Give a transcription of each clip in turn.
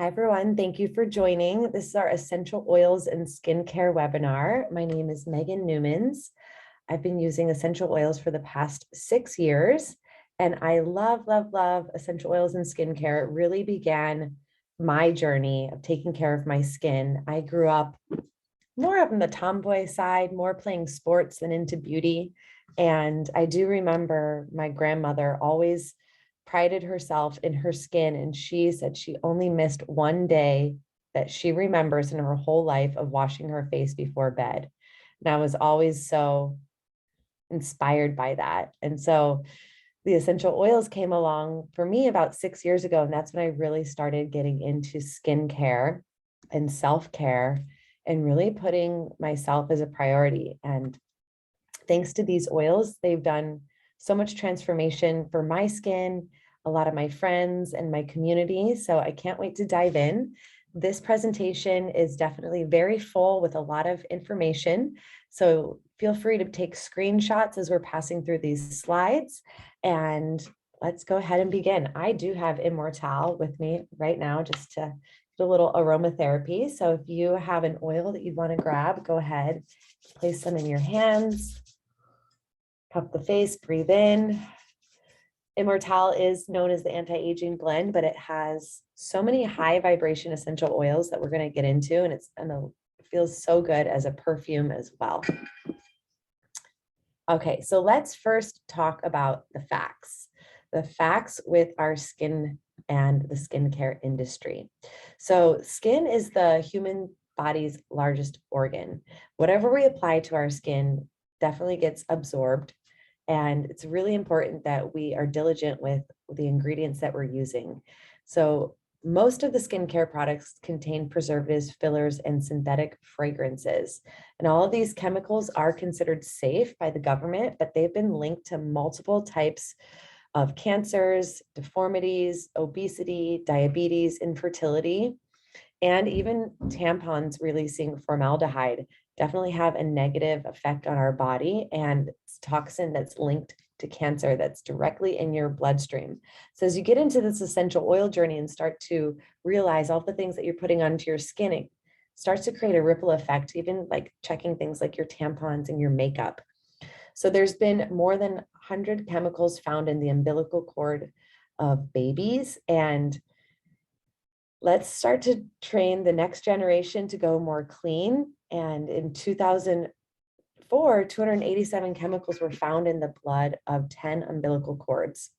Hi, everyone. Thank you for joining. This is our Essential Oils and Skincare webinar. My name is Megan Newmans. I've been using essential oils for the past 6 years, and I love, love, love essential oils and skincare. It really began my journey of taking care of my skin. I grew up more up on the tomboy side, more playing sports than into beauty. And I do remember my grandmother always prided herself in her skin. And she said she only missed one day that she remembers in her whole life of washing her face before bed. And I was always so inspired by that. And so the essential oils came along for me about 6 years ago. And that's when I really started getting into skincare and self-care and really putting myself as a priority. And thanks to these oils, they've done so much transformation for my skin, a lot of my friends and my community. So I can't wait to dive in. This presentation is definitely very full with a lot of information. So feel free to take screenshots as we're passing through these slides. And let's go ahead and begin. I do have Immortelle with me right now just to do a little aromatherapy. So if you have an oil that you'd want to grab, go ahead, place them in your hands, cup the face, breathe in. Immortelle is known as the anti-aging blend, but it has so many high vibration essential oils that we're going to get into, and it feels so good as a perfume as well. Okay, so let's first talk about the facts with our skin and the skincare industry. So skin is the human body's largest organ. Whatever we apply to our skin definitely gets absorbed. And it's really important that we are diligent with the ingredients that we're using. So most of the skincare products contain preservatives, fillers, and synthetic fragrances. And all of these chemicals are considered safe by the government, but they've been linked to multiple types of cancers, deformities, obesity, diabetes, infertility, and even tampons releasing formaldehyde definitely have a negative effect on our body, and it's toxin that's linked to cancer that's directly in your bloodstream. So as you get into this essential oil journey and start to realize all the things that you're putting onto your skin, it starts to create a ripple effect, even like checking things like your tampons and your makeup. So there's been more than 100 chemicals found in the umbilical cord of babies, and let's start to train the next generation to go more clean. And in 2004, 287 chemicals were found in the blood of 10 umbilical cords.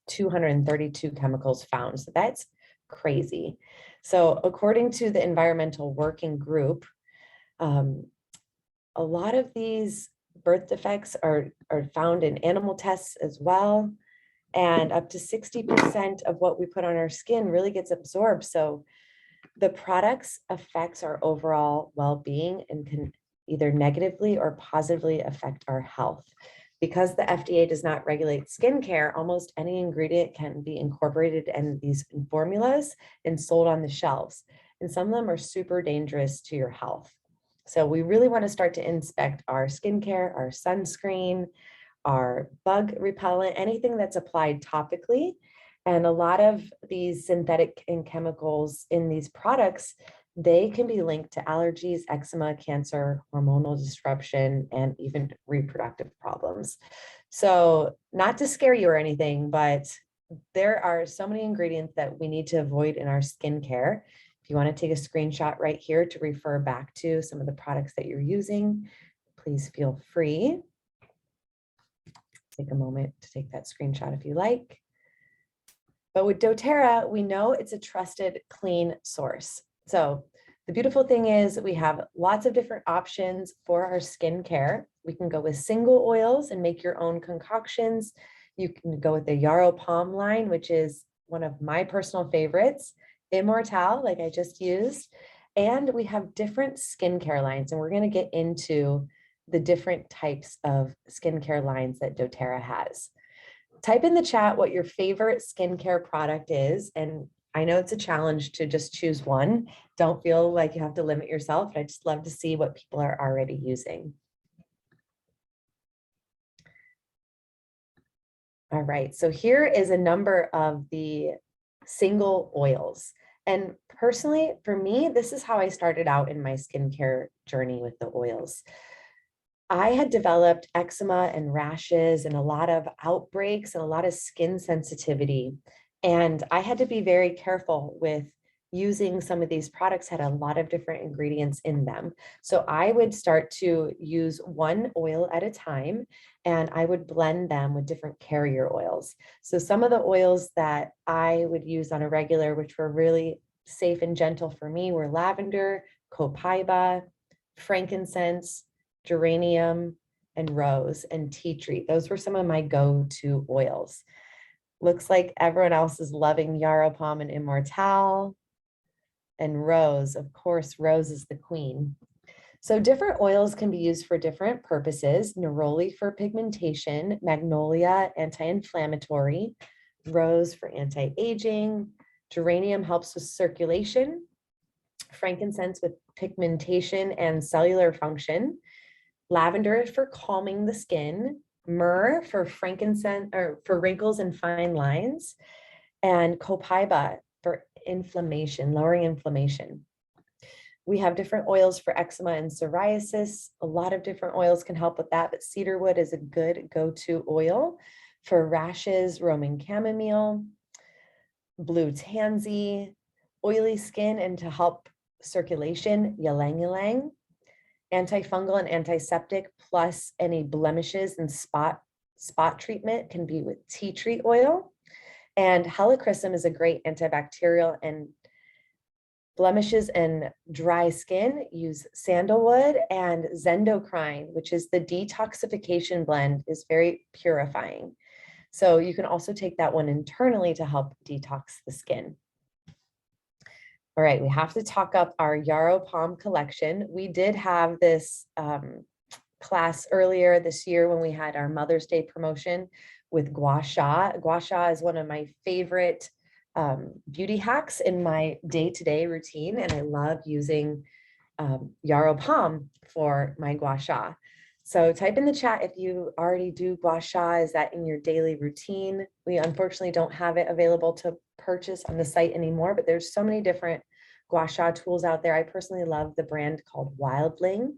232 chemicals found. So that's crazy. So according to the Environmental Working Group, a lot of these birth defects are found in animal tests as well. And up to 60% of what we put on our skin really gets absorbed. So the products affects our overall well-being and can either negatively or positively affect our health. Because the FDA does not regulate skincare, almost any ingredient can be incorporated in these formulas and sold on the shelves. And some of them are super dangerous to your health. So we really want to start to inspect our skincare, our sunscreen, our bug repellent, anything that's applied topically. And a lot of these synthetic and chemicals in these products, they can be linked to allergies, eczema, cancer, hormonal disruption, and even reproductive problems. So not to scare you or anything, but there are so many ingredients that we need to avoid in our skincare. If you want to take a screenshot right here to refer back to some of the products that you're using, please feel free. Take a moment to take that screenshot if you like. But with doTERRA, we know it's a trusted, clean source. So the beautiful thing is we have lots of different options for our skincare. We can go with single oils and make your own concoctions. You can go with the Yarrow Palm line, which is one of my personal favorites, Immortelle, like I just used. And we have different skincare lines, and we're going to get into the different types of skincare lines that doTERRA has. Type in the chat what your favorite skincare product is. And I know it's a challenge to just choose one. Don't feel like you have to limit yourself. I just love to see what people are already using. All right, so here is a number of the single oils. And personally, for me, this is how I started out in my skincare journey with the oils. I had developed eczema and rashes and a lot of outbreaks and a lot of skin sensitivity. And I had to be very careful with using some of these products, had a lot of different ingredients in them. So I would start to use one oil at a time, and I would blend them with different carrier oils. So some of the oils that I would use on a regular, which were really safe and gentle for me, were lavender, copaiba, frankincense, geranium, and rose, and tea tree. Those were some of my go-to oils. Looks like everyone else is loving Yarrow Palm and Immortelle, and rose. Of course, rose is the queen. So different oils can be used for different purposes. Neroli for pigmentation, magnolia anti-inflammatory, rose for anti-aging, geranium helps with circulation, frankincense with pigmentation and cellular function, lavender for calming the skin, myrrh for frankincense or for wrinkles and fine lines, and copaiba for inflammation, lowering inflammation. We have different oils for eczema and psoriasis. A lot of different oils can help with that, but cedarwood is a good go-to oil. For rashes, Roman chamomile, blue tansy, oily skin and to help circulation, ylang ylang, antifungal and antiseptic, plus any blemishes and spot treatment can be with tea tree oil. And helichrysum is a great antibacterial, and blemishes and dry skin use sandalwood, and zendocrine, which is the detoxification blend, is very purifying. So you can also take that one internally to help detox the skin. All right, we have to talk up our Yarrow Palm collection. We did have this class earlier this year when we had our Mother's Day promotion with gua sha. Gua sha is one of my favorite beauty hacks in my day-to-day routine, and I love using Yarrow Palm for my gua sha. So type in the chat if you already do gua sha. Is that in your daily routine? We unfortunately don't have it available to purchase on the site anymore, but there's so many different gua sha tools out there. I personally love the brand called Wildling.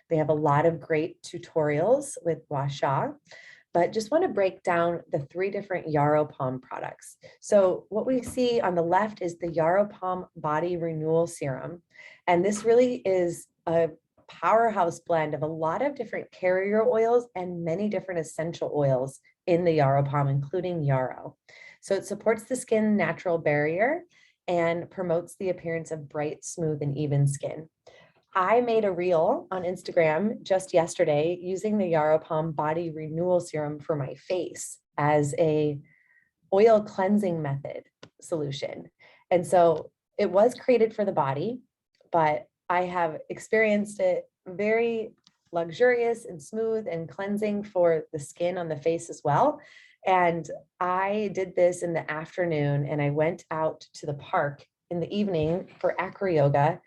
They have a lot of great tutorials with gua sha, but just want to break down the 3 different Yarrow Palm products. So what we see on the left is the Yarrow Palm Body Renewal Serum. And this really is a powerhouse blend of a lot of different carrier oils and many different essential oils in the Yarrow Palm, including yarrow. So it supports the skin natural barrier and promotes the appearance of bright, smooth, and even skin. I made a reel on Instagram just yesterday using the Yarrow Palm Body Renewal Serum for my face as a oil cleansing method solution. And so it was created for the body, but I have experienced it very luxurious and smooth and cleansing for the skin on the face as well. And I did this in the afternoon, and I went out to the park in the evening for acro yoga.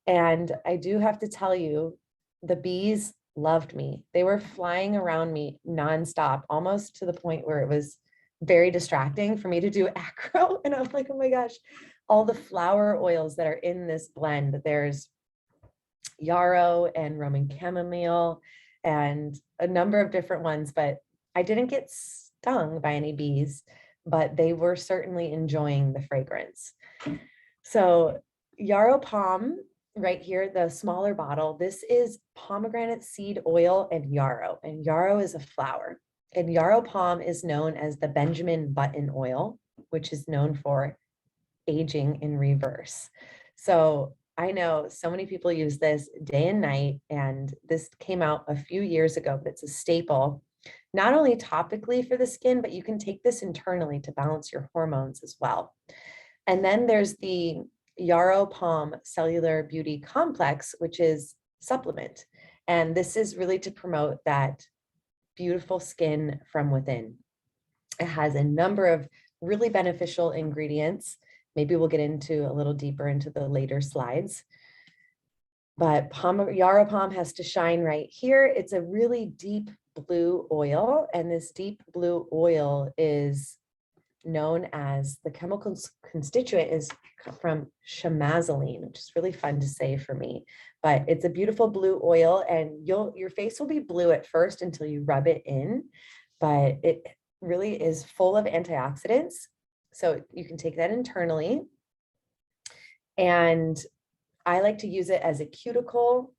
And I do have to tell you, the bees loved me. They were flying around me nonstop, almost to the point where it was very distracting for me to do acro. And I'm like, oh my gosh, all the flower oils that are in this blend. There's yarrow and Roman chamomile and a number of different ones, but I didn't get stung by any bees, but they were certainly enjoying the fragrance. So Yarrow Palm, right here, the smaller bottle, this is pomegranate seed oil and yarrow is a flower. And Yarrow Palm is known as the Benjamin Button oil, which is known for aging in reverse. So I know so many people use this day and night, and this came out a few years ago, but it's a staple, not only topically for the skin, but you can take this internally to balance your hormones as well. And then there's the Yarrow Palm Cellular Beauty Complex, which is supplement. And this is really to promote that beautiful skin from within. It has a number of really beneficial ingredients. Maybe we'll get into a little deeper into the later slides. But Yarrow Palm has to shine right here. It's a really deep blue oil, and this deep blue oil is known as, the chemical constituent is from chamazoline, which is really fun to say for me, but it's a beautiful blue oil, and your face will be blue at first until you rub it in, but it really is full of antioxidants. So you can take that internally. And I like to use it as a cuticle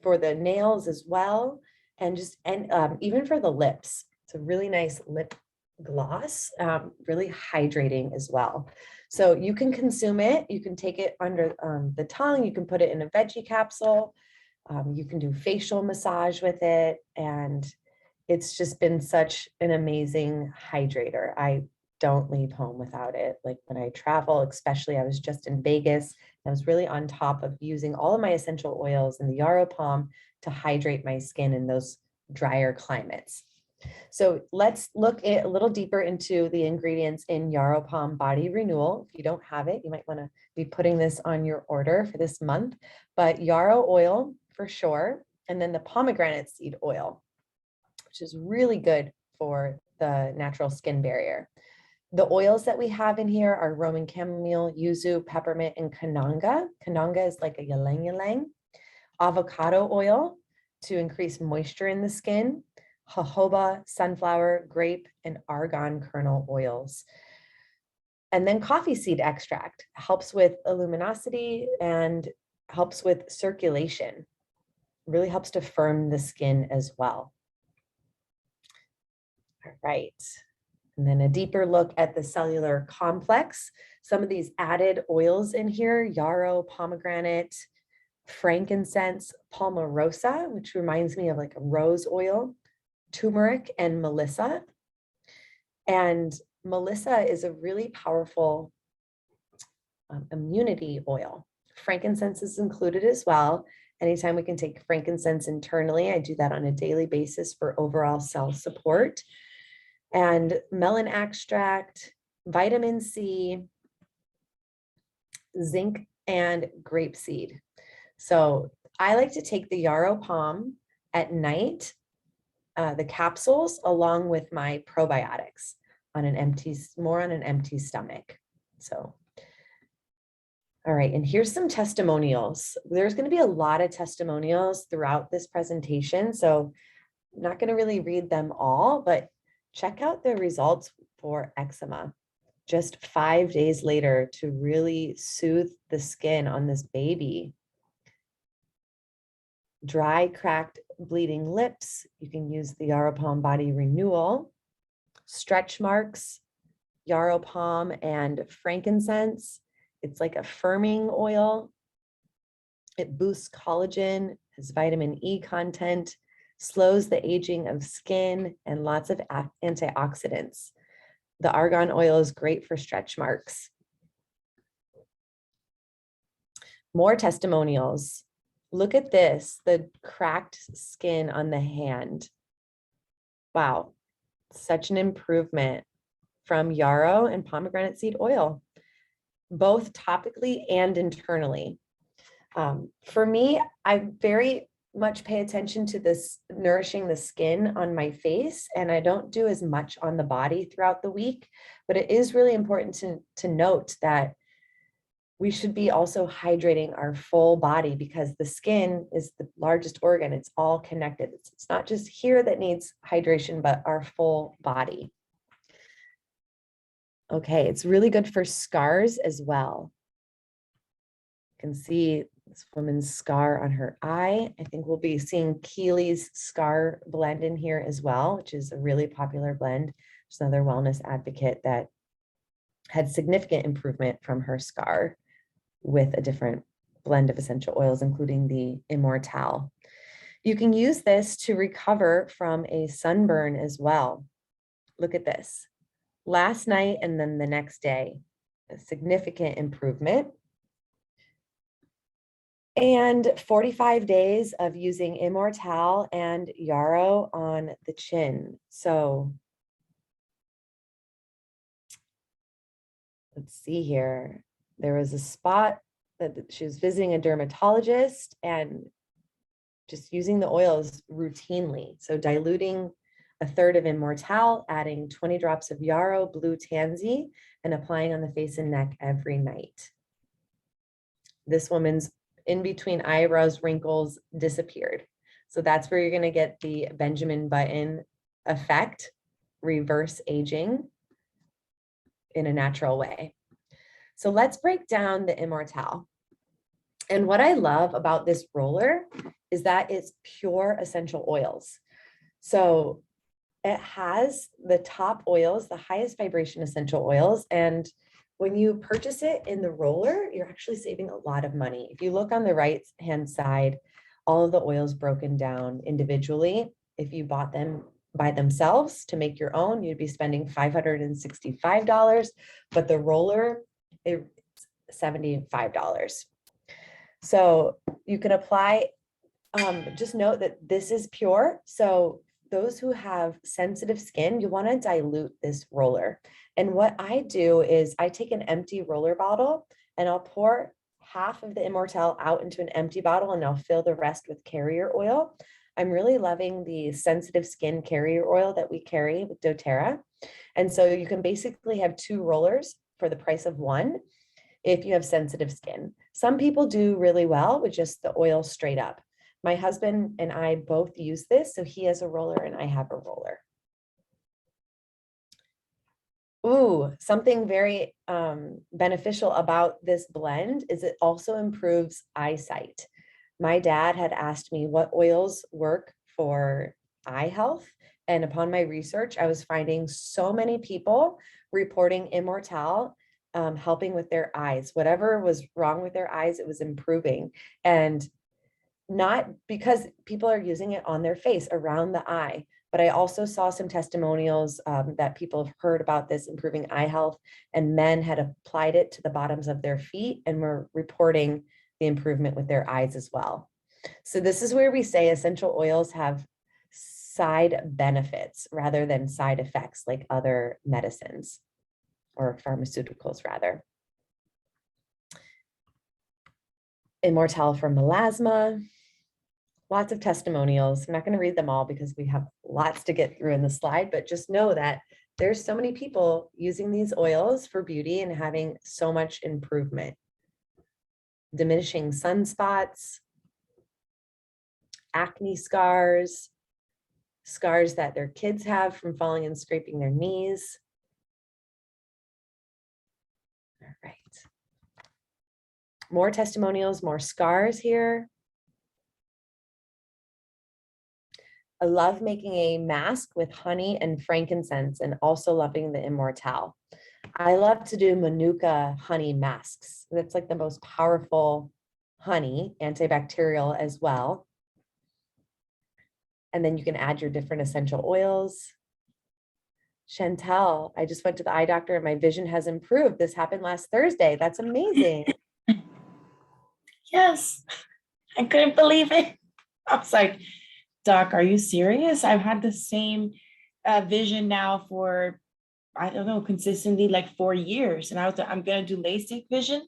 for the nails as well. And even for the lips. It's a really nice lip gloss, really hydrating as well. So you can consume it. You can take it under the tongue. You can put it in a veggie capsule. You can do facial massage with it. And it's just been such an amazing hydrator. I don't leave home without it. Like when I travel, especially, I was just in Vegas. I was really on top of using all of my essential oils and the Yarrow Palm to hydrate my skin in those drier climates. So let's look a little deeper into the ingredients in Yarrow Palm Body Renewal. If you don't have it, you might want to be putting this on your order for this month. But yarrow oil for sure, and then the pomegranate seed oil, which is really good for the natural skin barrier. The oils that we have in here are Roman chamomile, yuzu, peppermint, and cananga. Cananga is like a ylang ylang. Avocado oil to increase moisture in the skin. Jojoba, sunflower, grape, and argan kernel oils. And then coffee seed extract helps with luminosity and helps with circulation. Really helps to firm the skin as well. All right. And then a deeper look at the cellular complex. Some of these added oils in here: yarrow, pomegranate, frankincense, palmarosa, which reminds me of like a rose oil, turmeric, and melissa. And melissa is a really powerful immunity oil. Frankincense is included as well. Anytime we can take frankincense internally, I do that on a daily basis for overall cell support. And melon extract, vitamin C, zinc, and grapeseed. So I like to take the Yarrow Palm at night, the capsules, along with my probiotics on an empty stomach. So, all right, and here's some testimonials. There's going to be a lot of testimonials throughout this presentation, so I'm not going to really read them all, but check out the results for eczema just 5 days later to really soothe the skin on this baby. Dry, cracked, bleeding lips, you can use the Yarrow Palm Body Renewal. Stretch marks, Yarrow Palm and frankincense. It's like a firming oil. It boosts collagen, has vitamin E content, slows the aging of skin, and lots of antioxidants. The argan oil is great for stretch marks. More testimonials. Look at this, the cracked skin on the hand. Wow, such an improvement from yarrow and pomegranate seed oil, both topically and internally. For me, I very much pay attention to this nourishing the skin on my face, and I don't do as much on the body throughout the week, but it is really important to note that we should be also hydrating our full body, because the skin is the largest organ. It's all connected. It's not just here that needs hydration, but our full body. Okay, it's really good for scars as well. You can see this woman's scar on her eye. I think we'll be seeing Keely's scar blend in here as well, which is a really popular blend. There's another wellness advocate that had significant improvement from her scar with a different blend of essential oils, including the Immortelle. You can use this to recover from a sunburn as well. Look at this. Last night and then the next day, a significant improvement. And 45 days of using Immortelle and yarrow on the chin. So let's see here. There was a spot that she was visiting a dermatologist and just using the oils routinely. So diluting a third of Immortal, adding 20 drops of Yarrow Blue Tansy, and applying on the face and neck every night. This woman's in between eyebrows wrinkles disappeared. So that's where you're going to get the Benjamin Button effect, reverse aging in a natural way. So let's break down the Immortal. And what I love about this roller is that it's pure essential oils. So it has the top oils, the highest vibration essential oils. And when you purchase it in the roller, you're actually saving a lot of money. If you look on the right-hand side, all of the oils broken down individually. If you bought them by themselves to make your own, you'd be spending $565, but the roller, it's $75. So you can apply, just note that this is pure. So those who have sensitive skin, you want to dilute this roller. And what I do is I take an empty roller bottle and I'll pour half of the Immortal out into an empty bottle and I'll fill the rest with carrier oil. I'm really loving the sensitive skin carrier oil that we carry with doTERRA. And so you can basically have 2 rollers for the price of 1 if you have sensitive skin. Some people do really well with just the oil straight up. My husband and I both use this, so he has a roller and I have a roller. Ooh, something very beneficial about this blend is it also improves eyesight. My dad had asked me what oils work for eye health. And upon my research, I was finding so many people reporting Immortal helping with their eyes. Whatever was wrong with their eyes, it was improving. And not because people are using it on their face, around the eye, but I also saw some testimonials that people have heard about this improving eye health, and men had applied it to the bottoms of their feet and were reporting the improvement with their eyes as well. So this is where we say essential oils have side benefits rather than side effects like other medicines or pharmaceuticals rather. Immortal for melasma. Lots of testimonials. I'm not going to read them all because we have lots to get through in the slide, but just know that there's so many people using these oils for beauty and having so much improvement. Diminishing sunspots, acne scars, scars that their kids have from falling and scraping their knees. All right. More testimonials, more scars here. I love making a mask with honey and frankincense and also loving the Immortal. I love to do Manuka honey masks. That's like the most powerful honey, antibacterial as well. And then you can add your different essential oils. Chantel, I just went to the eye doctor and my vision has improved. This happened last Thursday. That's amazing. Yes, I couldn't believe it. I was like, Doc, are you serious? I've had the same vision now for, I don't know, consistently like 4 years. And I'm going to do LASIK vision.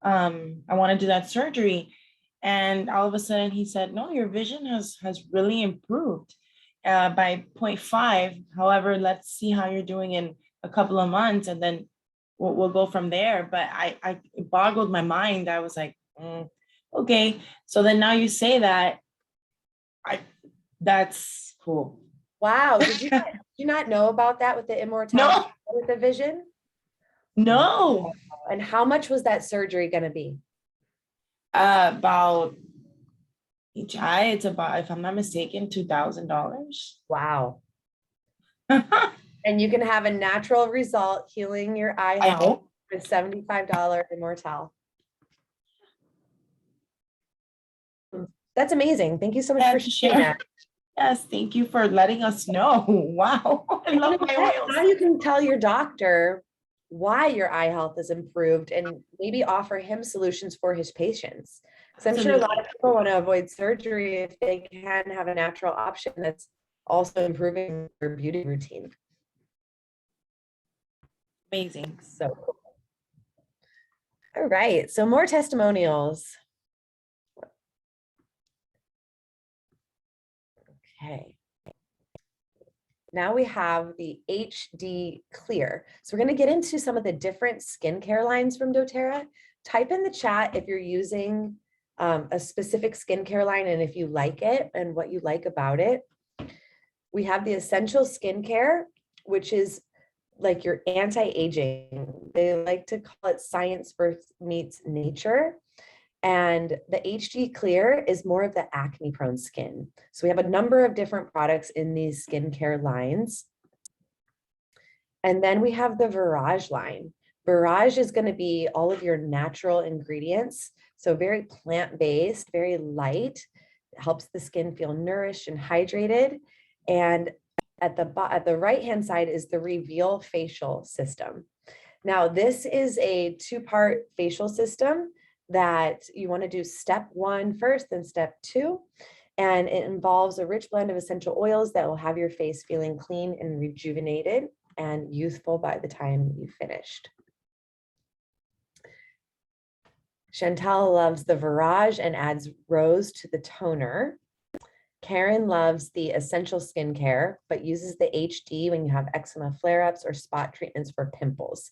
I want to do that surgery. And all of a sudden he said, no, your vision has really improved by 0.5. However, let's see how you're doing in a couple of months and then we'll go from there. But it boggled my mind. I was like, okay. So then now you say that, that's cool. Wow. Did you not know about that with the Immortal? No. With the vision? No. And how much was that surgery going to be? About each eye, it's about, if I'm not mistaken, $2,000. Wow. And you can have a natural result healing your eye I health hope. with $75 Immortal. That's amazing. Thank you so much for sharing that. Yes, thank you for letting us know. Wow. I love my oils. Now you can tell your doctor why your eye health is improved and maybe offer him solutions for his patients. Because I'm sure a lot of people want to avoid surgery if they can have a natural option that's also improving their beauty routine. Amazing. So cool. All right, so more testimonials. Okay. Now we have the HD Clear. So we're going to get into some of the different skincare lines from doTERRA. Type in the chat if you're using a specific skincare line and if you like it and what you like about it. We have the Essential Skincare, which is like your anti-aging. They like to call it science meets nature. And the HD Clear is more of the acne prone skin. So we have a number of different products in these skincare lines. And then we have the Virage line. Virage is going to be all of your natural ingredients. So very plant-based, very light. It helps the skin feel nourished and hydrated. And at the right-hand side is the Reveal facial system. Now, this is a two-part facial system that you want to do step 1 first, then step 2. And it involves a rich blend of essential oils that will have your face feeling clean and rejuvenated and youthful by the time you finished. Chantal loves the Virage and adds rose to the toner. Karen loves the Essential Skincare, but uses the HD when you have eczema flare-ups or spot treatments for pimples.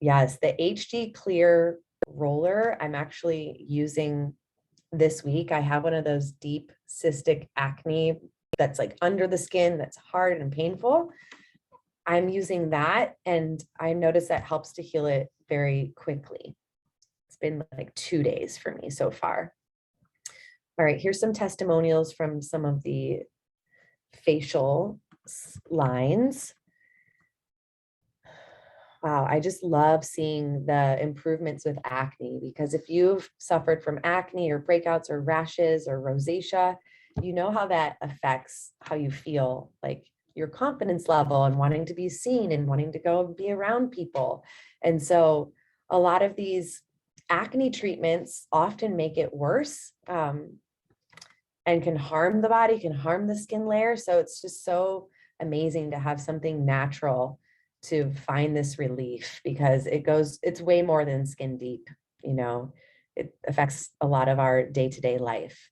Yes, the HD Clear roller I'm actually using this week. I have one of those deep cystic acne that's like under the skin, that's hard and painful. I'm using that and I notice that helps to heal it very quickly. It's been like 2 days for me so far. All right, here's some testimonials from some of the facial lines. Wow, I just love seeing the improvements with acne, because if you've suffered from acne or breakouts or rashes or rosacea, you know how that affects how you feel, like your confidence level and wanting to be seen and wanting to go and be around people. And so a lot of these acne treatments often make it worse and can harm the body, can harm the skin layer. So it's just so amazing to have something natural to find this relief, because it's way more than skin deep, you know, it affects a lot of our day-to-day life.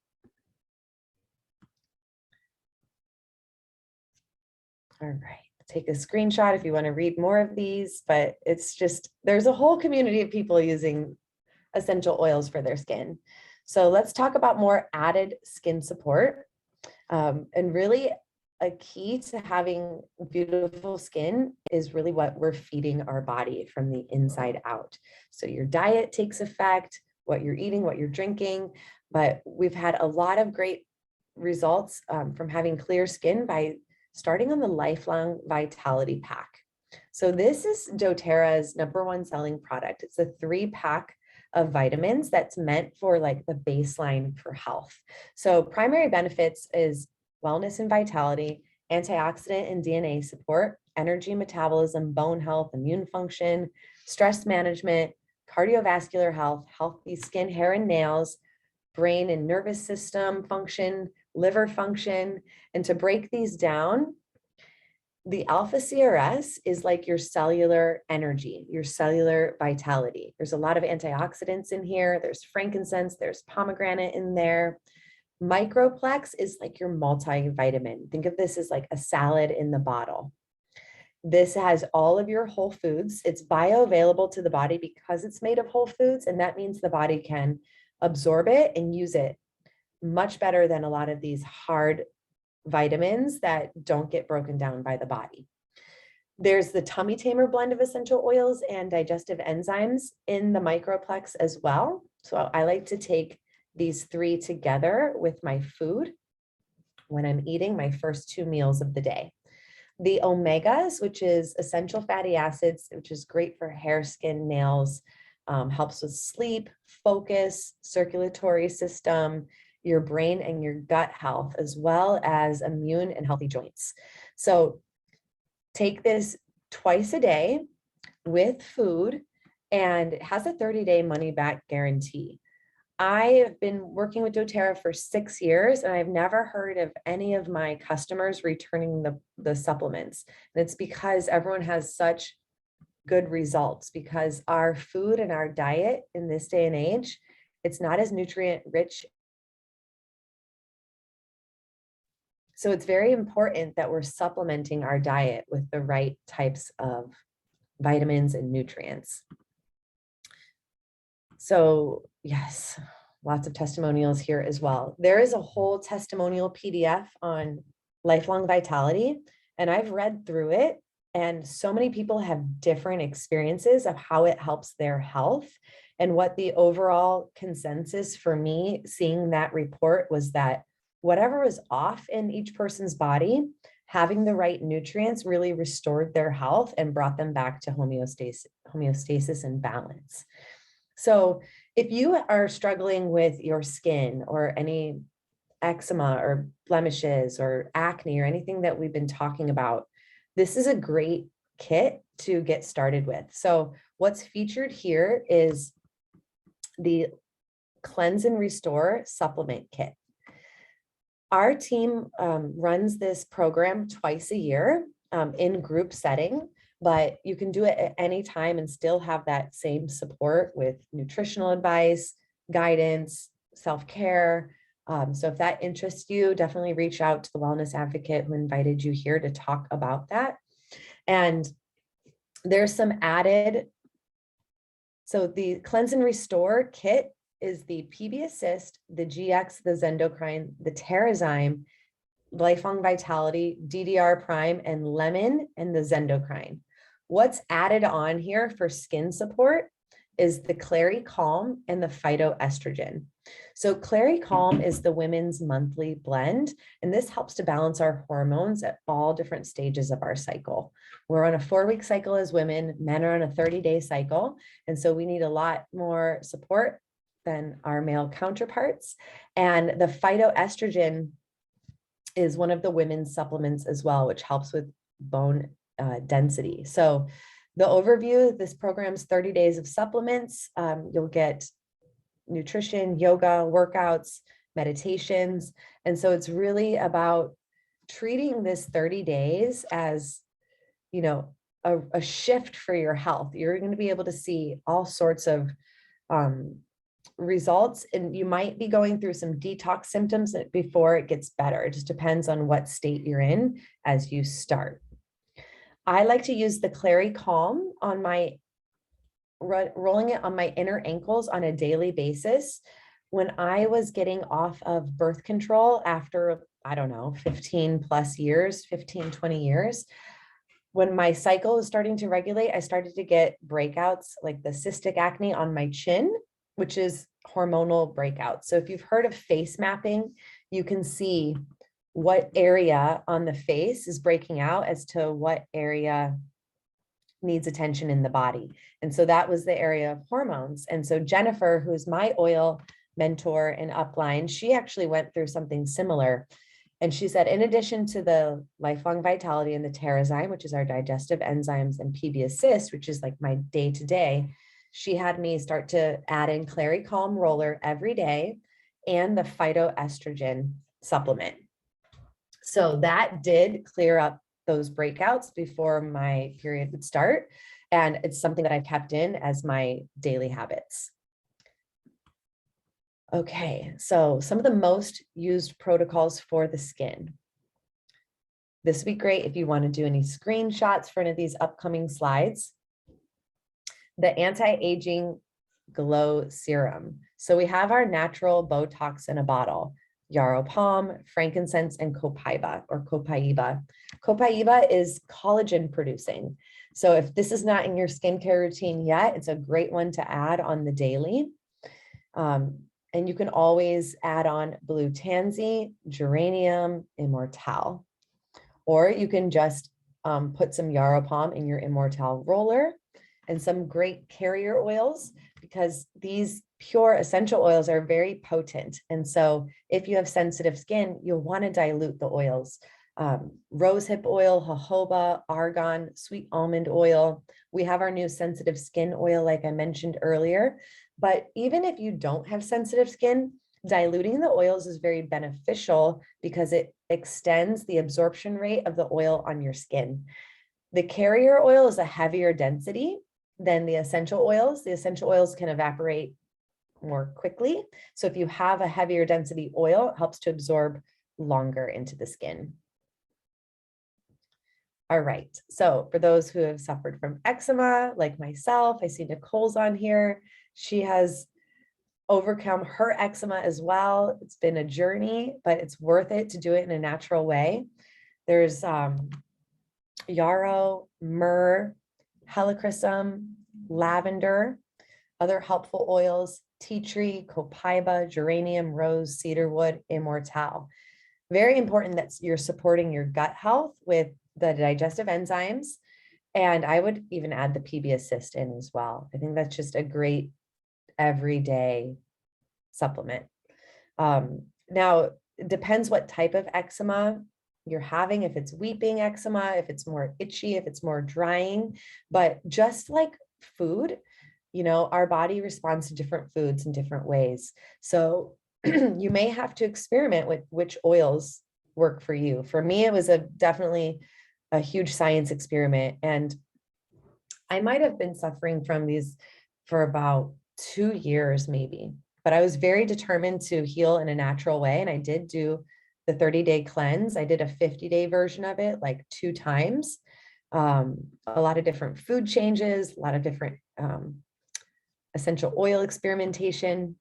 All right, take a screenshot if you want to read more of these, but it's just, there's a whole community of people using essential oils for their skin. So let's talk about more added skin support. And really a key to having beautiful skin is really what we're feeding our body from the inside out. So your diet takes effect, what you're eating, what you're drinking, but we've had a lot of great results from having clear skin by starting on the Lifelong Vitality Pack. So this is doTERRA's #1 selling product. It's a 3-pack of vitamins that's meant for like the baseline for health. So primary benefits is wellness and vitality, antioxidant and DNA support, energy, metabolism, bone health, immune function, stress management, cardiovascular health, healthy skin, hair, and nails, brain and nervous system function, liver function. And to break these down, the alpha CRS is like your cellular energy, your cellular vitality. There's a lot of antioxidants in here. There's frankincense, there's pomegranate in there. Microplex is like your multivitamin. Think of this as like a salad in the bottle. This has all of your whole foods. It's bioavailable to the body because it's made of whole foods, and that means the body can absorb it and use it much better than a lot of these hard vitamins that don't get broken down by the body. There's the Tummy Tamer blend of essential oils and digestive enzymes in the Microplex as well. So I like to take these 3 together with my food when I'm eating my first 2 meals of the day. The omegas, which is essential fatty acids, which is great for hair, skin, nails, helps with sleep, focus, circulatory system, your brain and your gut health, as well as immune and healthy joints. So take this twice a day with food, and it has a 30-day money back guarantee. I have been working with doTERRA for 6 years, and I've never heard of any of my customers returning the supplements. And it's because everyone has such good results, because our food and our diet in this day and age, it's not as nutrient rich. So it's very important that we're supplementing our diet with the right types of vitamins and nutrients. So yes, lots of testimonials here as well. There is a whole testimonial PDF on lifelong vitality, and I've read through it, and so many people have different experiences of how it helps their health. And what the overall consensus for me seeing that report was that whatever was off in each person's body, having the right nutrients really restored their health and brought them back to homeostasis and balance. So if you are struggling with your skin or any eczema or blemishes or acne or anything that we've been talking about, this is a great kit to get started with. So what's featured here is the Cleanse and Restore Supplement Kit. Our team runs this program twice a year in group setting, but you can do it at any time and still have that same support with nutritional advice, guidance, self-care. So if that interests you, definitely reach out to the wellness advocate who invited you here to talk about that. And there's some added, so the Cleanse and Restore kit is the PB Assist, the GX, the Zendocrine, the Terrazyme, Lifelong Vitality, DDR Prime, and Lemon, and the Zendocrine. What's added on here for skin support is the Clary Calm and the phytoestrogen. So Clary Calm is the women's monthly blend, and this helps to balance our hormones at all different stages of our cycle. We're on a 4-week cycle as women, men are on a 30-day cycle, and so we need a lot more support than our male counterparts. And the phytoestrogen is one of the women's supplements as well, which helps with bone density. So the overview, this program's 30 days of supplements. You'll get nutrition, yoga, workouts, meditations. And so it's really about treating this 30 days as, you know, a shift for your health. You're going to be able to see all sorts of results, and you might be going through some detox symptoms before it gets better. It just depends on what state you're in as you start. I like to use the Clary Calm on my, rolling it on my inner ankles on a daily basis. When I was getting off of birth control after, I don't know, 15 plus years, 15, 20 years, when my cycle was starting to regulate, I started to get breakouts like the cystic acne on my chin, which is hormonal breakouts. So if you've heard of face mapping, you can see what area on the face is breaking out as to what area needs attention in the body. And so that was the area of hormones. And so Jennifer, who's my oil mentor in Upline, she actually went through something similar. And she said, in addition to the Lifelong Vitality and the Terrazyme, which is our digestive enzymes, and PB Assist, which is like my day-to-day, she had me start to add in Clary Calm Roller every day and the phytoestrogen supplement. So that did clear up those breakouts before my period would start. And it's something that I kept in as my daily habits. Okay, so some of the most used protocols for the skin. This would be great if you want to do any screenshots for any of these upcoming slides. The anti-aging glow serum. So we have our natural Botox in a bottle, Yarrow Palm, frankincense, and copaiba or copaiba. Copaiba is collagen producing. So if this is not in your skincare routine yet, it's a great one to add on the daily. And you can always add on blue tansy, geranium, immortelle, or you can just put some Yarrow Palm in your immortelle roller and some great carrier oils, because these pure essential oils are very potent. And so if you have sensitive skin, you'll want to dilute the oils. Rosehip oil, jojoba, argan, sweet almond oil. We have our new sensitive skin oil, like I mentioned earlier. But even if you don't have sensitive skin, diluting the oils is very beneficial because it extends the absorption rate of the oil on your skin. The carrier oil is a heavier density than the essential oils. The essential oils can evaporate more quickly. So if you have a heavier density oil, it helps to absorb longer into the skin. All right, so for those who have suffered from eczema, like myself, I see Nicole's on here. She has overcome her eczema as well. It's been a journey, but it's worth it to do it in a natural way. There's yarrow, myrrh, helichrysum, lavender, other helpful oils, tea tree, copaiba, geranium, rose, cedarwood, immortelle. Very important that you're supporting your gut health with the digestive enzymes. And I would even add the PB Assist in as well. I think that's just a great everyday supplement. Now, it depends what type of eczema you're having, if it's weeping eczema, if it's more itchy, if it's more drying, but just like food, you know, our body responds to different foods in different ways. So you may have to experiment with which oils work for you. For me, it was definitely a huge science experiment. And I might have been suffering from these for about 2 years, maybe, but I was very determined to heal in a natural way. And I did do the 30-day cleanse. I did a 50-day version of it, like 2 times, a lot of different food changes, a lot of different essential oil experimentation.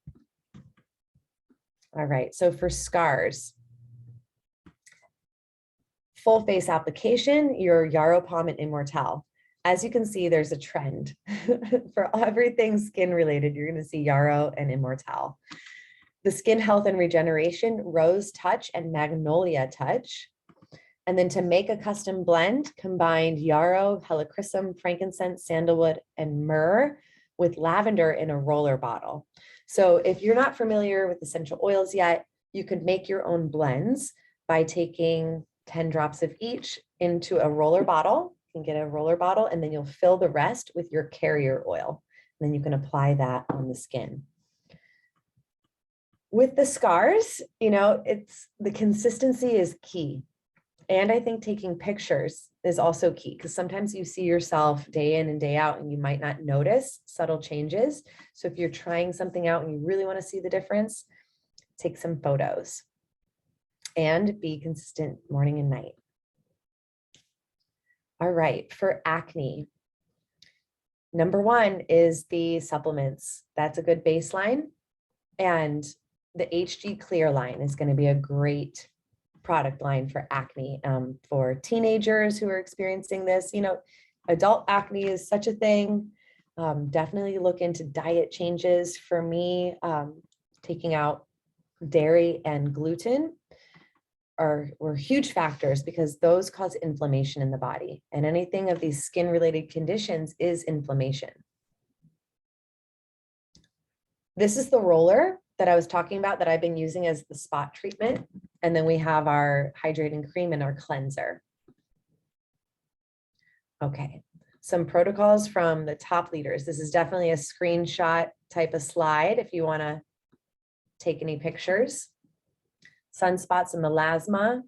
All right, so for scars, full face application, your Yarrow Palm and Immortelle. As you can see, there's a trend for everything skin related. You're going to see Yarrow and Immortelle. The skin health and regeneration, Rose Touch and Magnolia Touch. And then to make a custom blend, combined Yarrow, helichrysum, frankincense, sandalwood, and myrrh with lavender in a roller bottle. So if you're not familiar with essential oils yet, you could make your own blends by taking 10 drops of each into a roller bottle. You can get a roller bottle and then you'll fill the rest with your carrier oil. And then you can apply that on the skin. With the scars, you know, the consistency is key. And I think taking pictures is also key, because sometimes you see yourself day in and day out and you might not notice subtle changes. So if you're trying something out and you really want to see the difference, take some photos and be consistent morning and night. All right, for acne, number 1 is the supplements. That's a good baseline. And the HG Clear line is going to be a great product line for acne, for teenagers who are experiencing this. You know, adult acne is such a thing. Definitely look into diet changes. For me, taking out dairy and gluten were huge factors, because those cause inflammation in the body, and anything of these skin related conditions is inflammation. This is the roller that I was talking about that I've been using as the spot treatment. And then we have our hydrating cream and our cleanser. Okay, some protocols from the top leaders. This is definitely a screenshot type of slide if you want to take any pictures. Sunspots and melasma,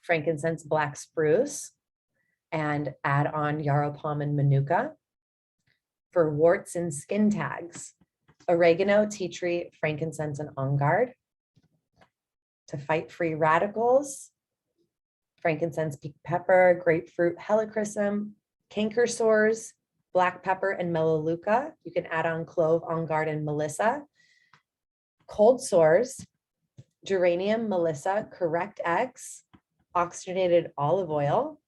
frankincense, black spruce, and add on Yarrow Palm and Manuka. For warts and skin tags, oregano, tea tree, frankincense, and on guard. To fight free radicals, frankincense, pink pepper, grapefruit, helichrysum, canker sores, black pepper, and melaleuca. You can add on clove, on guard, and melissa. Cold sores, geranium, melissa, correct X, oxygenated olive oil.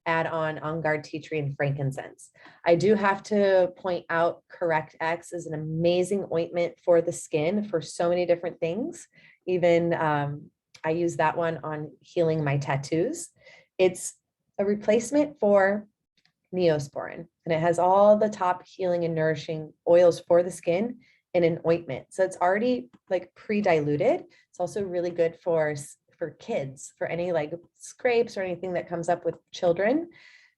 Add on guard, tea tree, and frankincense. I do have to point out Correct X is an amazing ointment for the skin for so many different things. Even I use that one on healing my tattoos. It's a replacement for Neosporin, and it has all the top healing and nourishing oils for the skin in an ointment. So it's already like pre-diluted. It's also really good for kids, for any like scrapes or anything that comes up with children.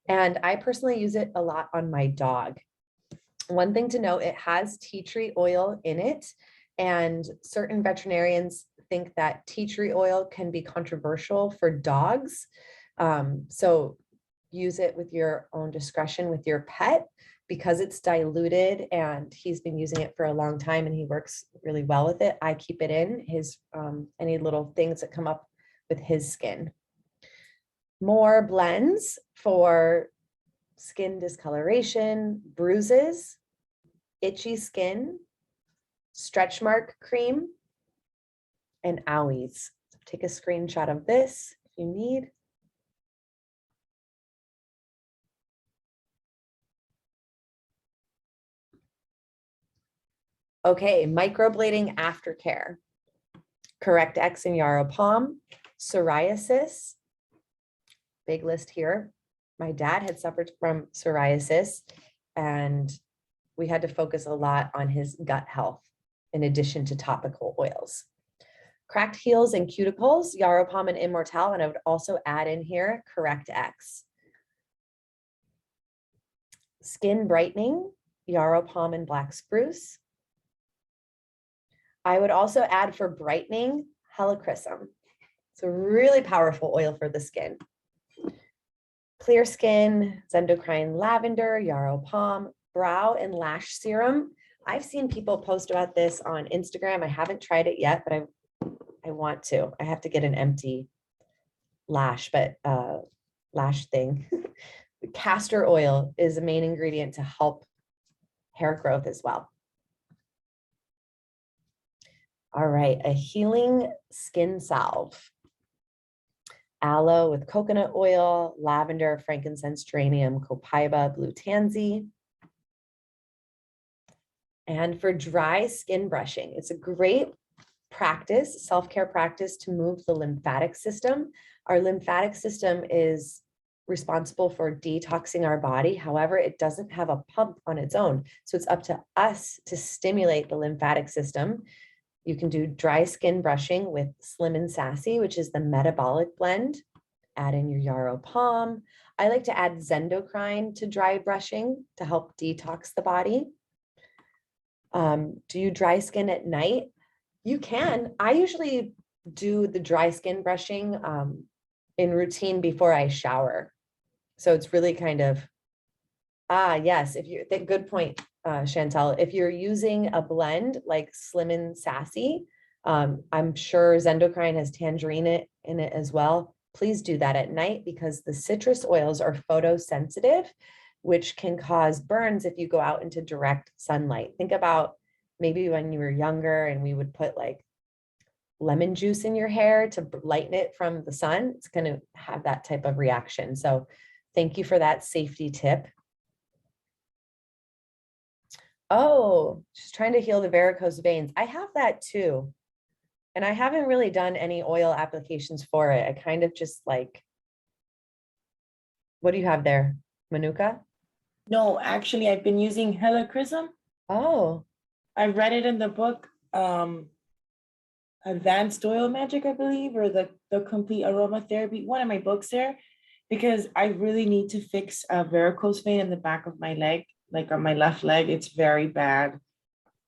And I personally use it a lot on my dog. One thing to note, it has tea tree oil in it, and certain veterinarians think that tea tree oil can be controversial for dogs. So use it with your own discretion with your pet. because it's diluted and he's been using it for a long time and he works really well with it, I keep it in his, any little things that come up with his skin. More blends for skin discoloration, bruises, itchy skin, stretch mark cream, and owies. So take a screenshot of this if you need. Okay, microblading aftercare. Correct X and Yarrow Palm, psoriasis. Big list here. My dad had suffered from psoriasis and we had to focus a lot on his gut health in addition to topical oils. Cracked heels and cuticles, Yarrow Palm and Immortelle, and I would also add in here Correct X. Skin brightening, Yarrow Palm and Black Spruce. I would also add for brightening, Helichrysum. It's a really powerful oil for the skin. Clear skin, Zendocrine Lavender, Yarrow Palm, brow and lash serum. I've seen people post about this on Instagram. I haven't tried it yet, but I want to. I have to get an empty lash, but lash thing. Castor oil is a main ingredient to help hair growth as well. All right, a healing skin salve. Aloe with coconut oil, lavender, frankincense, geranium, copaiba, blue tansy. And for dry skin brushing, it's a great practice, self-care practice to move the lymphatic system. Our lymphatic system is responsible for detoxing our body. However, it doesn't have a pump on its own. So it's up to us to stimulate the lymphatic system. You can do dry skin brushing with Slim and Sassy, which is the metabolic blend. Add in your Yarrow Palm. I like to add Zendocrine to dry brushing to help detox the body. Do you dry skin at night? You can. I usually do the dry skin brushing in routine before I shower. So it's really kind of, yes, if you think, good point, Chantel. If you're using a blend like Slim and Sassy, I'm sure Zendocrine has tangerine in it as well. Please do that at night because the citrus oils are photosensitive, which can cause burns if you go out into direct sunlight. Think about maybe when you were younger and we would put like lemon juice in your hair to lighten it from the sun. It's going to have that type of reaction. So thank you for that safety tip. Oh, she's trying to heal the varicose veins. I have that too. And I haven't really done any oil applications for it. I kind of just like, what do you have there? Manuka? No, actually, I've been using Helichrysum. Oh. I read it in the book, Advanced Oil Magic, I believe, or the Complete Aromatherapy, one of my books there, because I really need to fix a varicose vein in the back of my leg, like on my left leg. It's very bad.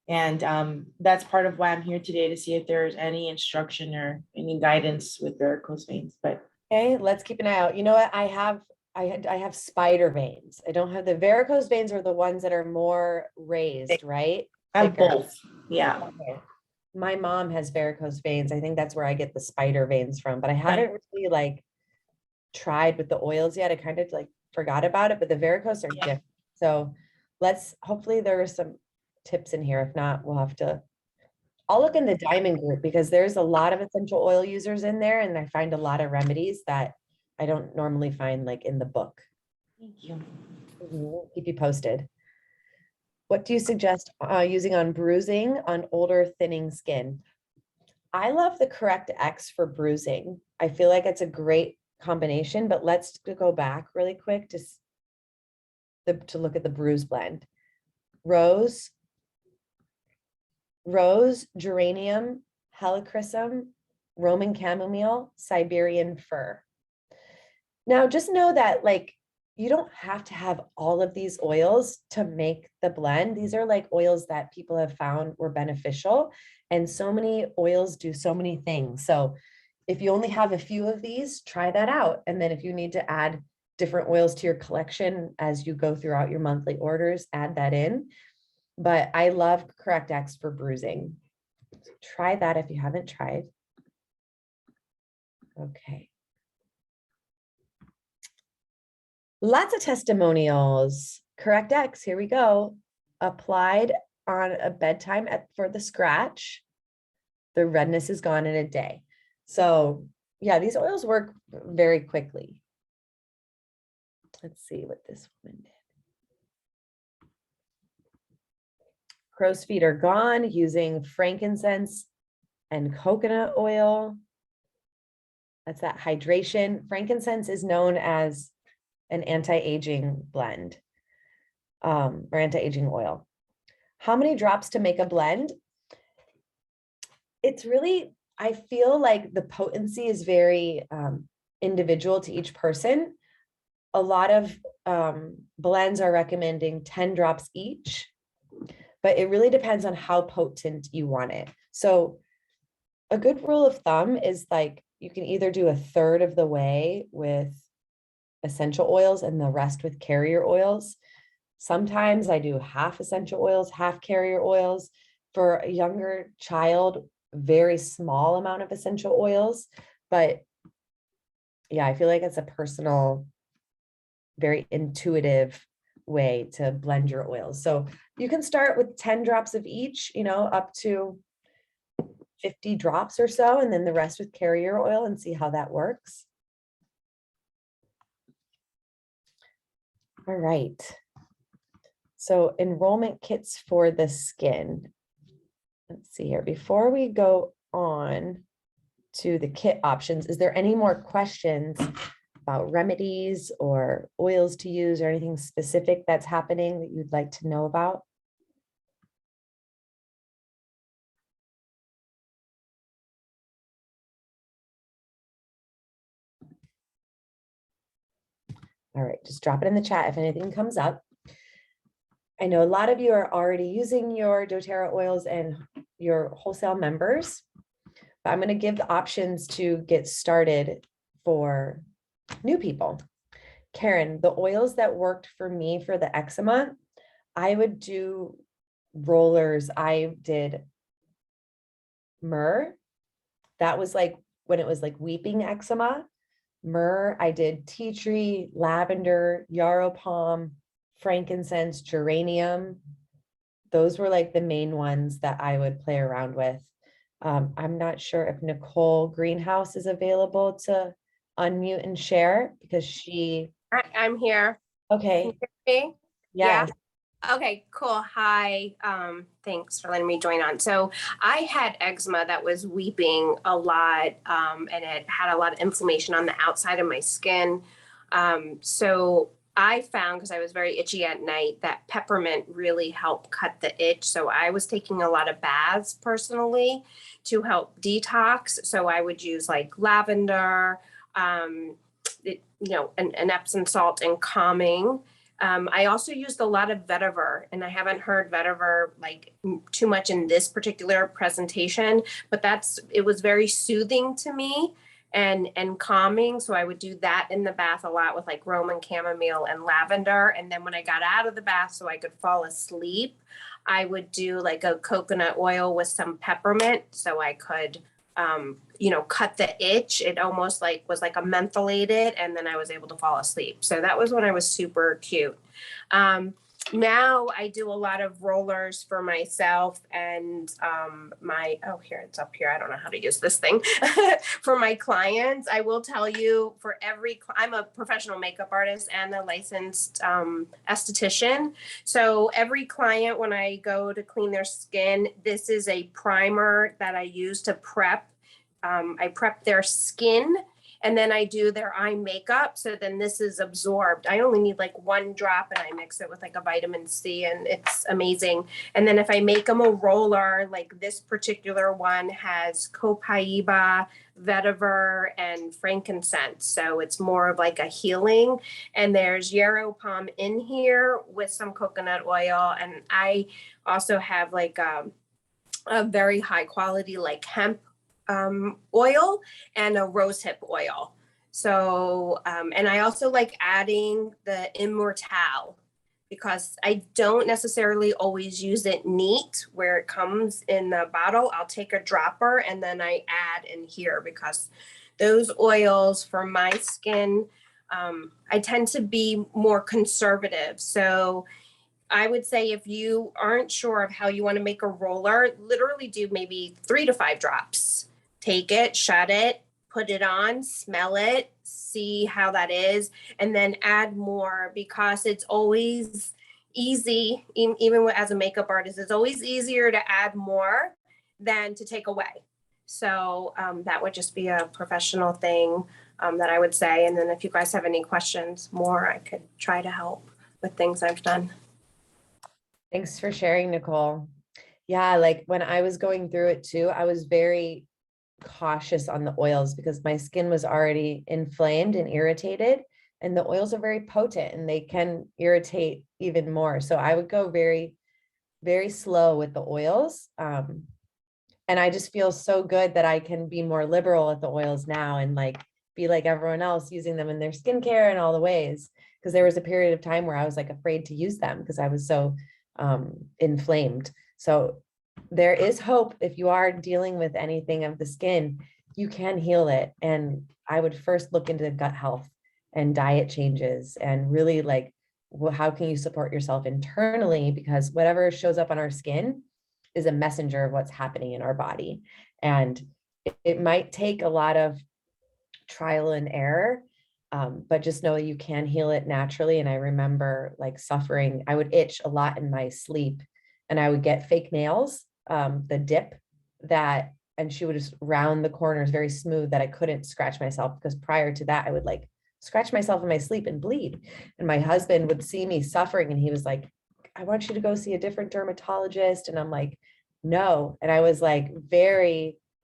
And that's part of why I'm here today, to see if there's any instruction or any guidance with varicose veins. But okay, let's keep an eye out. You know what? I have spider veins. I don't have the varicose veins are the ones that are more raised, right? I have Thicker. both. Yeah. Okay. My mom has varicose veins. I think that's where I get the spider veins from, but I haven't really like tried with the oils yet. I kind of like forgot about it, but the varicose are different. So hopefully there are some tips in here. If not, I'll look in the diamond group because there's a lot of essential oil users in there and I find a lot of remedies that I don't normally find like in the book. Thank you. We'll keep you posted. What do you suggest using on bruising on older thinning skin? I love the Correct X for bruising. I feel like it's a great combination, but let's go back really quick to look at the bruise blend. Rose, geranium, helichrysum, Roman chamomile, Siberian fir. Now, just know that like you don't have to have all of these oils to make the blend. These are like oils that people have found were beneficial, and so many oils do so many things. So if you only have a few of these, try that out. And then if you need to add different oils to your collection as you go throughout your monthly orders, add that in. But I love Correct X for bruising. So try that if you haven't tried. Okay. Lots of testimonials. Correct X, here we go. Applied on a bedtime for the scratch. The redness is gone in a day. So yeah, these oils work very quickly. Let's see what this woman did. Crow's feet are gone using frankincense and coconut oil. That's that hydration. Frankincense is known as an anti-aging blend or anti-aging oil. How many drops to make a blend? It's really, I feel like the potency is very individual to each person. A lot of blends are recommending 10 drops each, but it really depends on how potent you want it. So a good rule of thumb is like, you can either do a third of the way with essential oils and the rest with carrier oils. Sometimes I do half essential oils, half carrier oils. For a younger child, very small amount of essential oils. But yeah, I feel like it's a personal, very intuitive way to blend your oils. So you can start with 10 drops of each, you know, up to 50 drops or so, and then the rest with carrier oil and see how that works. All right. So enrollment kits for the skin. Let's see here. Before we go on to the kit options, is there any more questions about remedies or oils to use or anything specific that's happening that you'd like to know about? All right, just drop it in the chat if anything comes up. I know a lot of you are already using your doTERRA oils and your wholesale members, but I'm going to give the options to get started for new people. Karen, the oils that worked for me for the eczema, I would do rollers. I did myrrh. That was like when it was like weeping eczema. Myrrh, I did tea tree, lavender, yarrow palm, frankincense, geranium. Those were like the main ones that I would play around with. I'm not sure if Nicole Greenhouse is available to unmute and share because she. I'm here. Okay. Can you hear me? Yes. Yeah. Okay, cool. Hi. Thanks for letting me join on. So I had eczema that was weeping a lot, and it had a lot of inflammation on the outside of my skin. So I found, because I was very itchy at night, that peppermint really helped cut the itch. So I was taking a lot of baths personally to help detox. So I would use like lavender, an Epsom salt and calming. I also used a lot of vetiver, and I haven't heard vetiver like too much in this particular presentation, but it was very soothing to me and calming. So I would do that in the bath a lot with like Roman chamomile and lavender. And then when I got out of the bath so I could fall asleep, I would do like a coconut oil with some peppermint so I could cut the itch. It almost like was like a mentholated, and then I was able to fall asleep. So that was when I was super cute. Now I do a lot of rollers for myself and here, it's up here. I don't know how to use this thing. For my clients, I will tell you, I'm a professional makeup artist and a licensed esthetician. So every client, when I go to clean their skin, this is a primer that I use to prep. I prep their skin, and then I do their eye makeup. So then this is absorbed. I only need like 1 drop, and I mix it with like a vitamin C, and it's amazing. And then if I make them a roller, like this particular one has copaiba, vetiver, and frankincense. So it's more of like a healing. And there's yarrow palm in here with some coconut oil. And I also have like a very high quality like hemp oil and a rosehip oil. So, and I also like adding the Immortelle because I don't necessarily always use it neat where it comes in the bottle. I'll take a dropper and then I add in here because those oils for my skin, I tend to be more conservative. So I would say if you aren't sure of how you want to make a roller, literally do maybe 3 to 5 drops. Take it, shut it, put it on, smell it, see how that is, and then add more because it's always easy, even as a makeup artist, it's always easier to add more than to take away. So that would just be a professional thing that I would say. And then if you guys have any questions more, I could try to help with things I've done. Thanks for sharing, Nicole. Yeah, like when I was going through it too, I was very cautious on the oils because my skin was already inflamed and irritated, and the oils are very potent and they can irritate even more. So I would go very, very slow with the oils. And I just feel so good that I can be more liberal with the oils now and like be like everyone else using them in their skincare and all the ways. Because there was a period of time where I was like afraid to use them because I was so inflamed. So there is hope. If you are dealing with anything of the skin, you can heal it. And I would first look into gut health and diet changes and really like, well, how can you support yourself internally? Because whatever shows up on our skin is a messenger of what's happening in our body. And it might take a lot of trial and error, but just know that you can heal it naturally. And I remember like suffering, I would itch a lot in my sleep and I would get fake nails, the dip that, and she would just round the corners very smooth that I couldn't scratch myself because prior to that, I would like scratch myself in my sleep and bleed. And my husband would see me suffering and he was like, I want you to go see a different dermatologist. And I'm like, no. And I was like,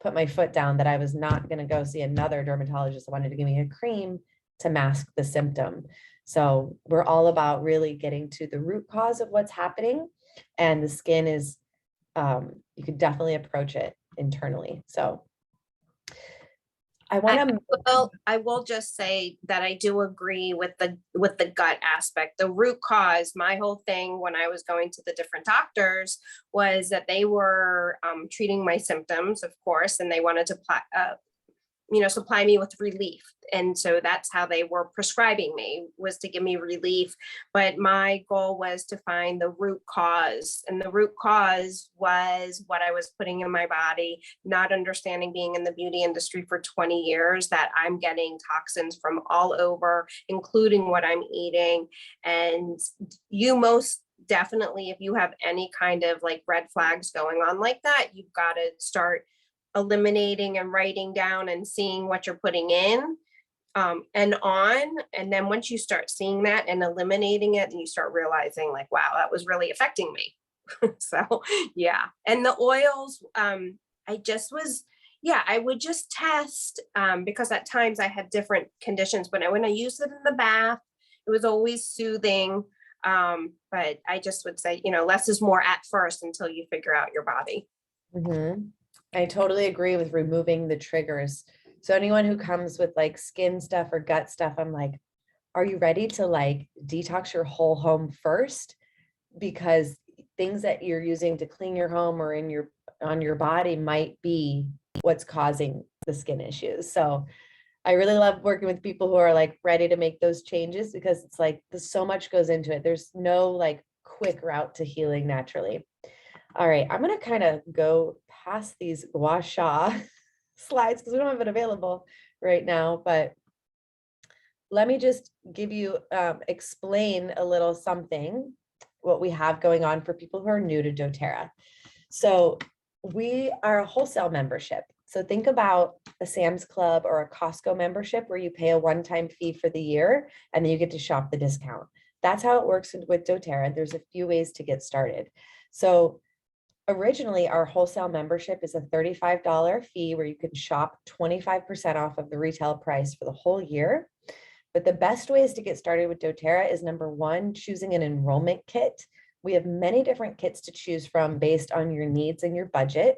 put my foot down that I was not going to go see another dermatologist. I wanted to give me a cream to mask the symptom. So we're all about really getting to the root cause of what's happening. And the skin is, you could definitely approach it internally. So I will just say that I do agree with the gut aspect. The root cause, my whole thing when I was going to the different doctors was that they were treating my symptoms, of course, and they wanted to supply me with relief. And so that's how they were prescribing me, was to give me relief. But my goal was to find the root cause. And the root cause was what I was putting in my body, not understanding, being in the beauty industry for 20 years, that I'm getting toxins from all over, including what I'm eating. And you most definitely, if you have any kind of like red flags going on like that, you've got to start eliminating and writing down and seeing what you're putting in and on. And then once you start seeing that and eliminating it, and you start realizing like, wow, that was really affecting me. So yeah. And the oils, I would just test because at times I had different conditions, but when I used it in the bath, it was always soothing. But I just would say, less is more at first until you figure out your body. Mm-hmm. I totally agree with removing the triggers. So anyone who comes with like skin stuff or gut stuff, I'm like, are you ready to like detox your whole home first? Because things that you're using to clean your home or on your body might be what's causing the skin issues. So I really love working with people who are like ready to make those changes because it's like there's so much goes into it. There's no like quick route to healing naturally. All right, I'm going to kind of go past these gua sha slides because we don't have it available right now, but let me just give you, explain a little something, what we have going on for people who are new to doTERRA. So we are a wholesale membership. So think about a Sam's Club or a Costco membership where you pay a one-time fee for the year and then you get to shop the discount. That's how it works with doTERRA. There's a few ways to get started. So originally, our wholesale membership is a $35 fee where you can shop 25% off of the retail price for the whole year. But the best ways to get started with doTERRA is number one, choosing an enrollment kit. We have many different kits to choose from based on your needs and your budget.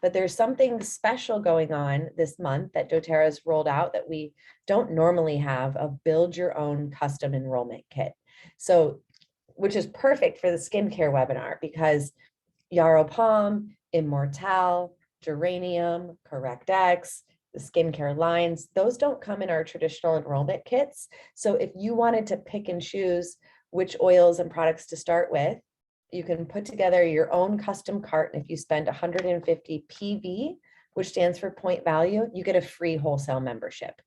But there's something special going on this month that doTERRA has rolled out that we don't normally have, a build your own custom enrollment kit. So, which is perfect for the skincare webinar because Yarrow Palm, Immortelle, Geranium, CorrectX, the skincare lines, those don't come in our traditional enrollment kits. So if you wanted to pick and choose which oils and products to start with, you can put together your own custom cart. And if you spend 150 PV, which stands for point value, you get a free wholesale membership.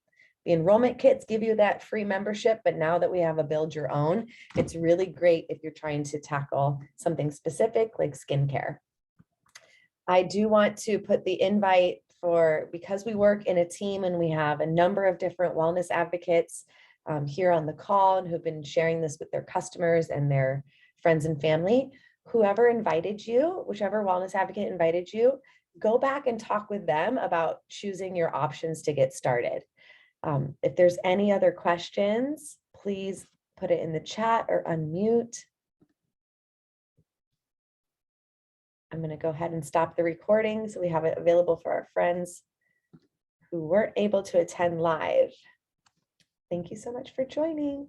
The enrollment kits give you that free membership, but now that we have a build your own, it's really great if you're trying to tackle something specific like skincare. I do want to put the invite for, because we work in a team and we have a number of different wellness advocates here on the call and who've been sharing this with their customers and their friends and family, whoever invited you, whichever wellness advocate invited you, go back and talk with them about choosing your options to get started. If there's any other questions, please put it in the chat or unmute. I'm going to go ahead and stop the recording so we have it available for our friends who weren't able to attend live. Thank you so much for joining.